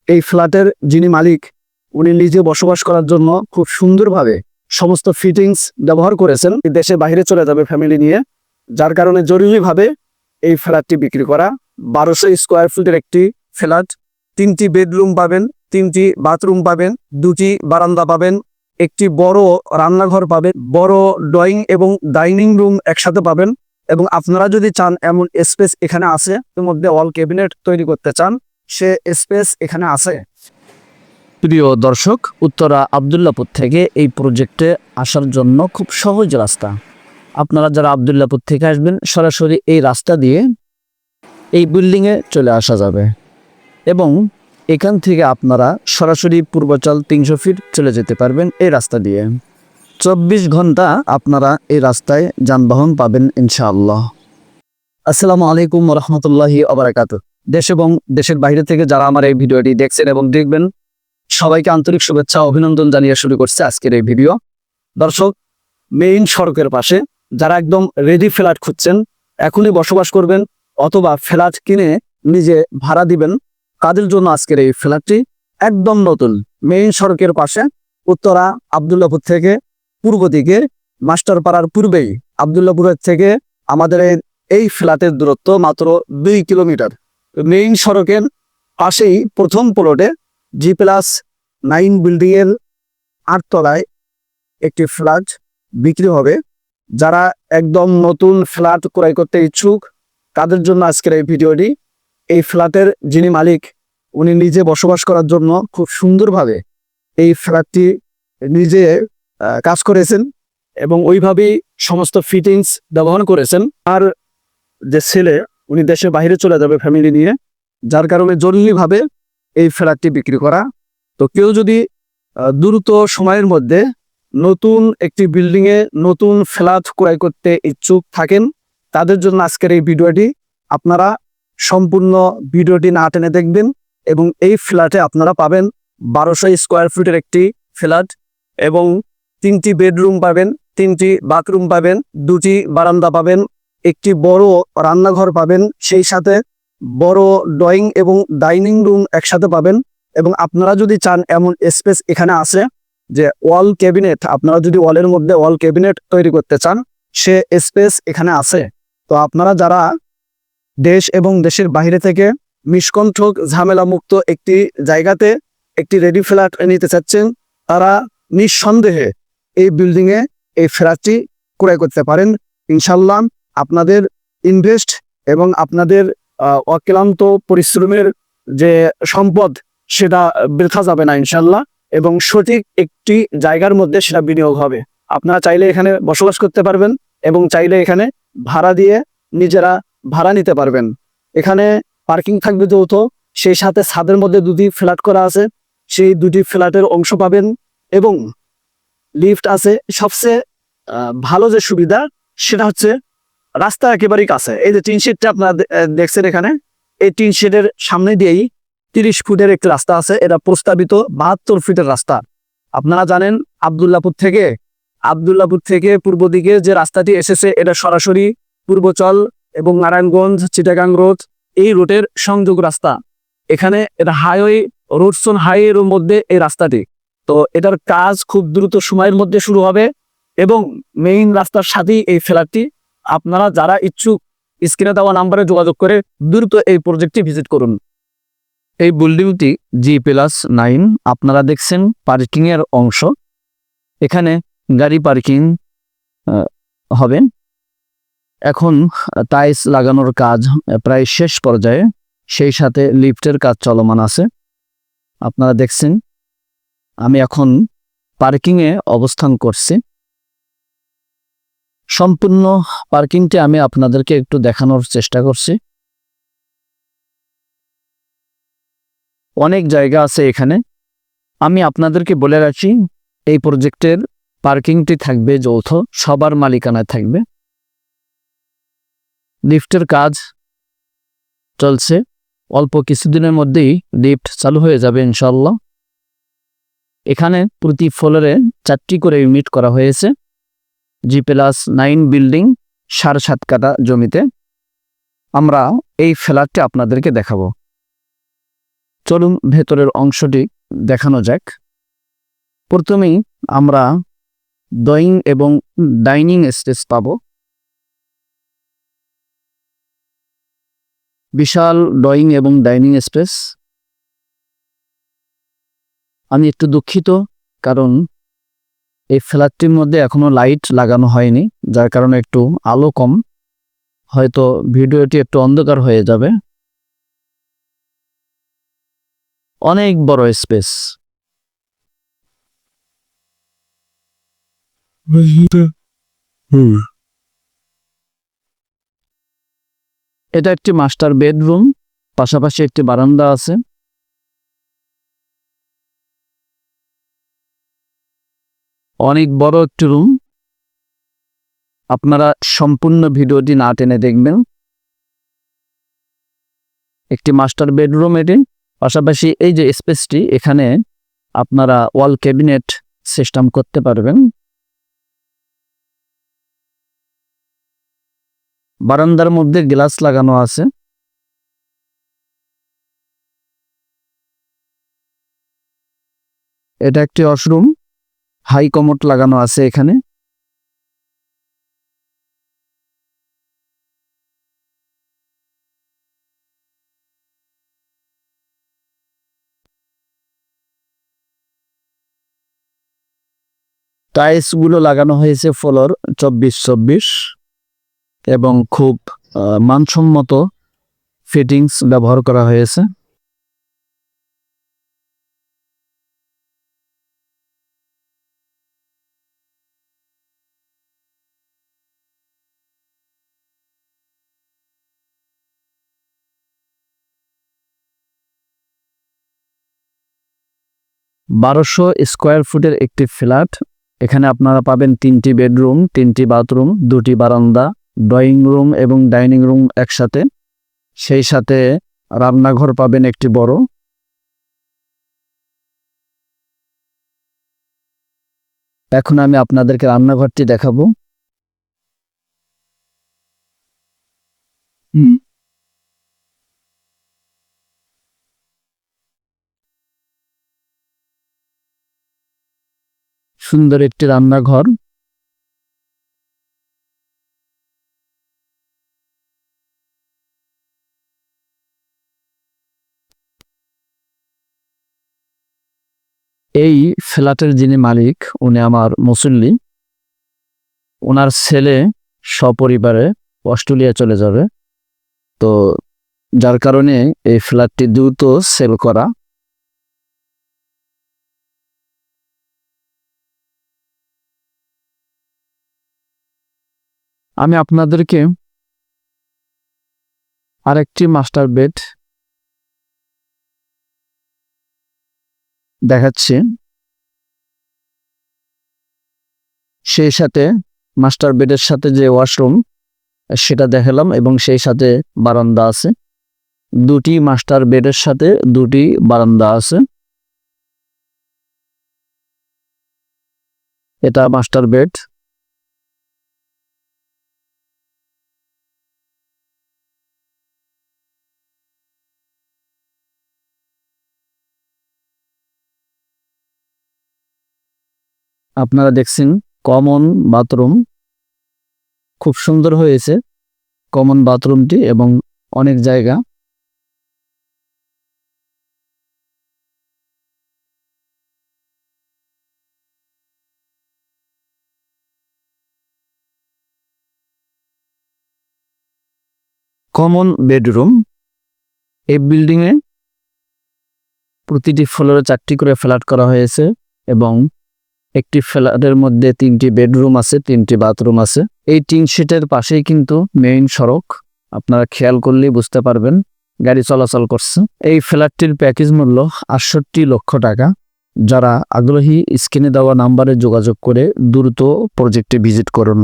এই ফ্ল্যাটের যিনি মালিক উনি নিজে বসবাস করার জন্য খুব সুন্দরভাবে সমস্ত ফিটিংস ব্যবহার করেছেন। দেশে বাইরে চলে যাবে ফ্যামিলি নিয়ে, যার কারণে জরুরিভাবে এই ফ্ল্যাটটি বিক্রি করা। 1200 স্কোয়ার ফুটের একটি ফ্ল্যাট, 3টি বেডরুম পাবেন, 3টি বাথরুম পাবেন, 2টি বারান্দা পাবেন, একটি বড় রান্নাঘর পাবেন, বড় ড্রয়িং এবং ডাইনিং রুম একসাথে পাবেন। এবং আপনারা যদি চান এমন স্পেস এখানে আছে, এর মধ্যে ওয়াল ক্যাবিনেট তৈরি করতে চান, সে স্পেস এখানে আছে। প্রিয় দর্শক, উত্তরা আব্দুল্লাহপুর থেকে এই প্রজেক্টে আসার জন্য খুব সহজ রাস্তা। আপনারা যারা আব্দুল্লাহপুর থেকে আসবেন সরাসরি এই রাস্তা দিয়ে এই বিল্ডিংয়ে চলে আসা যাবে এবং এখান থেকে আপনারা সরাসরি পূর্বাচল 300 ফিট চলে যেতে পারবেন এই রাস্তা দিয়ে। 24 ঘন্টা আপনারা এই রাস্তায় যানবাহন পাবেন ইনশাআল্লাহ। আসসালামু আলাইকুম রহমতুল্লাহি ওবারাকাতুহু। দেশ এবং দেশের বাইরে থেকে যারা আমার এই ভিডিওটি দেখছেন এবং দেখবেন, সবাইকে আন্তরিক শুভেচ্ছা অভিনন্দন জানিয়ে শুরু করছে আজকের এই ভিডিও। দর্শক, মেইন সড়কের পাশে যারা একদম রেডি ফ্ল্যাট খুঁজছেন, এখনই বসবাস করবেন অথবা ফ্ল্যাট কিনে নিজে ভাড়া দিবেন, তাদের জন্য আজকের এই ফ্ল্যাটটি একদম নতুন। মেইন সড়কের পাশে উত্তরা আব্দুল্লাহপুর থেকে পূর্ব দিকে মাস্টারপাড়ার পূর্বেই আব্দুল্লাহপুরের থেকে আমাদের এই ফ্ল্যাটের দূরত্ব মাত্র 2 কিলোমিটার। মেইন সড়কের পাশেই প্রথম প্লটে G+9 বিল্ডিং এর 8 তলায় একটি ফ্ল্যাট বিক্রি হবে। যারা একদম নতুন ফ্ল্যাট ক্রয় করতে ইচ্ছুক তাদের জন্য আজকের এই ভিডিওটি। এই ফ্ল্যাটের যিনি মালিক উনি নিজে বসবাস করার জন্য খুব সুন্দরভাবে এই ফ্ল্যাটটি নিজে কাজ করেছেন এবং ওইভাবেই সমস্ত ফিটিংস ব্যবহার করেছেন। আর যে ছেলে উনি দেশে বাইরে চলে যাবে ফ্যামিলি নিয়ে, যার কারণে জরুরিভাবে এই ফ্ল্যাটটি বিক্রি করা। তো কেউ যদি দ্রুত সময়ের মধ্যে নতুন একটি বিল্ডিংয়ে নতুন ফ্ল্যাট ক্রয় করতে ইচ্ছুক থাকেন, তাদের জন্য আজকের এই ভিডিওটি। আপনারা সম্পূর্ণ ভিডিওটি না টেনে দেখবেন এবং এই ফ্ল্যাটে আপনারা পাবেন 1200 স্কোয়ার ফুটের একটি ফ্ল্যাট এবং 3টি বেডরুম পাবেন, 3টি বাথরুম পাবেন, 2টি বারান্দা পাবেন, একটি বড় রান্নাঘর পাবেন, সেই সাথে বড় ড্রয়িং এবং ডাইনিং রুম একসাথে পাবেন। এবং আপনারা যদি চান এমন স্পেস এখানে আছে যে ওয়াল ক্যাবিনেট, আপনারা যদি ওয়ালের মধ্যে ওয়াল ক্যাবিনেট তৈরি করতে চান, সে স্পেস এখানে আছে। তো আপনারা যারা দেশ এবং দেশের বাইরে থেকে নিষ্কণ্ঠক ঝামেলা মুক্ত একটি জায়গাতে একটি রেডি ফ্ল্যাট নিতে চাচ্ছেন, তারা নিঃসন্দেহে এই বিল্ডিংয়ে এই ফ্ল্যাটটি ক্রয় করতে পারেন। ইনশাল্লাহ আপনাদের ইনভেস্ট এবং আপনাদের অক্লান্ত পরিশ্রমের যে সম্পদ সেটা বৃথা যাবে না ইনশাল্লাহ, এবং সঠিক একটি জায়গার মধ্যে সেটা বিনিয়োগ হবে। আপনারা চাইলে এখানে বসবাস করতে পারবেন এবং চাইলে এখানে ভাড়া দিয়ে নিজেরা ভাড়া নিতে পারবেন। এখানে পার্কিং থাকবে যৌথ, সেই সাথে ছাদের মধ্যে 2টি ফ্ল্যাট করা আছে, সেই 2টি ফ্ল্যাটের অংশ পাবেন এবং লিফট আছে। সবচেয়ে ভালো যে সুবিধা সেটা হচ্ছে রাস্তা একেবারেই কাছে। এই যে টিন শেডটা আপনারা দেখছেন এখানে, এই টিন শেডের সামনে দিয়েই 30 ফুটের একটি রাস্তা আছে। এটা প্রস্তাবিত 72 ফিটের রাস্তা। আপনারা জানেন আব্দুল্লাহপুর থেকে পূর্ব দিকে যে রাস্তাটি এসেছে, এটা সরাসরি পূর্বচল এবং নারায়ণগঞ্জ চিটাগাং রোড এই রুটের সংযোগ রাস্তা। এখানে এটা হাইওয়ে রোডসন হাইওয়ের মধ্যে এই রাস্তাটি। তো এটার কাজ খুব দ্রুত সময়ের মধ্যে শুরু হবে এবং মেইন রাস্তার সাথেই এই ফ্ল্যাটটি। আপনারা যারা ইচ্ছুক স্ক্রিনে দেওয়া নাম্বারে যোগাযোগ করে দ্রুত এই প্রজেক্টটি ভিজিট করুন। এই বিল্ডিংটি G+9, আপনারা দেখছেন পার্কিং এর অংশ। এখানে গাড়ি পার্কিং হবে। এখন টাইলস লাগানোর কাজ প্রায় শেষ পর্যায়ে, সেই সাথে লিফটের কাজ চলমান আছে। আপনারা দেখছেন আমি এখন পার্কিংয়ে অবস্থান করছি। সম্পূর্ণ পার্কিংটি আমি আপনাদেরকে একটু দেখানোর চেষ্টা করছি। অনেক জায়গা আছে এখানে। আমি আপনাদেরকে বলে রাখি, এই প্রজেক্টের পার্কিংটি থাকবে যৌথ, সবার মালিকানায় থাকবে। লিফটের কাজ চলছে, অল্প কিছুদিনের মধ্যেই লিফট চালু হয়ে যাবে ইনশাল্লাহ। এখানে প্রতি ফ্লোরে 4টি করে ইউনিট করা হয়েছে। G+9 বিল্ডিং 7.5 কাঠা জমিতে। আমরা এই ফ্ল্যাটটি আপনাদেরকে দেখাবো। চলুন ভেতরের অংশটি দেখানো যাক। প্রথমেই আমরা ড্রয়িং এবং ডাইনিং স্পেস পাবো। বিশাল ড্রয়িং এবং ডাইনিং স্পেস। আমি একটু দুঃখিত, কারণ এই ফ্ল্যাটটির মধ্যে এখনো লাইট লাগানো হয়নি, যার কারণে একটু আলো কম, হয়তো ভিডিওটি একটু অন্ধকার হয়ে যাবে। অনেক বড় স্পেস। এটা একটি মাস্টার বেডরুম, পাশাপাশি একটি বারান্দা আছে। অনেক বড় একটি রুম। আপনারা সম্পূর্ণ ভিডিওটি না টেনে দেখবেন। একটি মাস্টার বেডরুম এটি। পাশাপাশি এই যে স্পেসটি, এখানে আপনারা ওয়াল ক্যাবিনেট সিস্টেম করতে পারবেন। বারান্দার মধ্যে গ্লাস লাগানো আছে। এটা একটি ওয়াশরুম, হাই কমোড লাগানো আছে এখানে। টাইলস গুলো লাগানো হয়েছে ফ্লোর 24-24 এবং খুব মানসম্মত ফিটিংস ব্যবহার করা হয়েছে। বারোশো স্কোয়ার ফুটের একটি ফ্ল্যাট। এখানে আপনারা পাবেন 3টি বেডরুম, 3টি বাথরুম, 2টি বারান্দা, ড্রয়িং রুম এবং ডাইনিং রুম একসাথে। সেই সাথে রান্নাঘর পাবেন একটি বড়। এখন আমি আপনাদেরকে রান্নাঘরটি দেখাবো। সুন্দর একটি রান্নাঘর। এই ফ্ল্যাটের যিনি মালিক, উনি আমার মুসল্লি। ওনার ছেলে সপরিবারে অস্ট্রেলিয়া চলে যাবে, তো যার কারণে এই ফ্ল্যাটটি দ্রুত সেল করা। আমি আপনাদেরকে আরেকটি মাস্টার বেড দেখাচ্ছি। সেই সাথে মাস্টার বেডের সাথে যে ওয়াশরুম সেটা দেখালাম, এবং সেই সাথে বারান্দা আছে। 2টি মাস্টার বেডের সাথে 2টি বারান্দা আছে। এটা মাস্টার বেড। আপনারা দেখছেন কমন বাথরুম, খুব সুন্দর হয়েছে কমন বাথরুমটি এবং অনেক জায়গা। Common bedroom. এই বিল্ডিংয়ে প্রতিটি ফ্লোরে 4টি করে ফ্ল্যাট করা হয়েছে এবং একটি ফ্ল্যাটের মধ্যে 3টি বেডরুম আছে, 3টি বাথরুম আছে। এই টিন শেডের পাশেই কিন্তু মেইন সড়ক, আপনারা খেয়াল করলেই বুঝতে পারবেন গাড়ি চলাচল করছে। এই ফ্ল্যাটটির প্যাকেজ মূল্য 68 লক্ষ টাকা। যারা আগ্রহী, স্ক্রিনে দেওয়া নাম্বারে যোগাযোগ করে দ্রুত প্রজেক্টে ভিজিট করুন।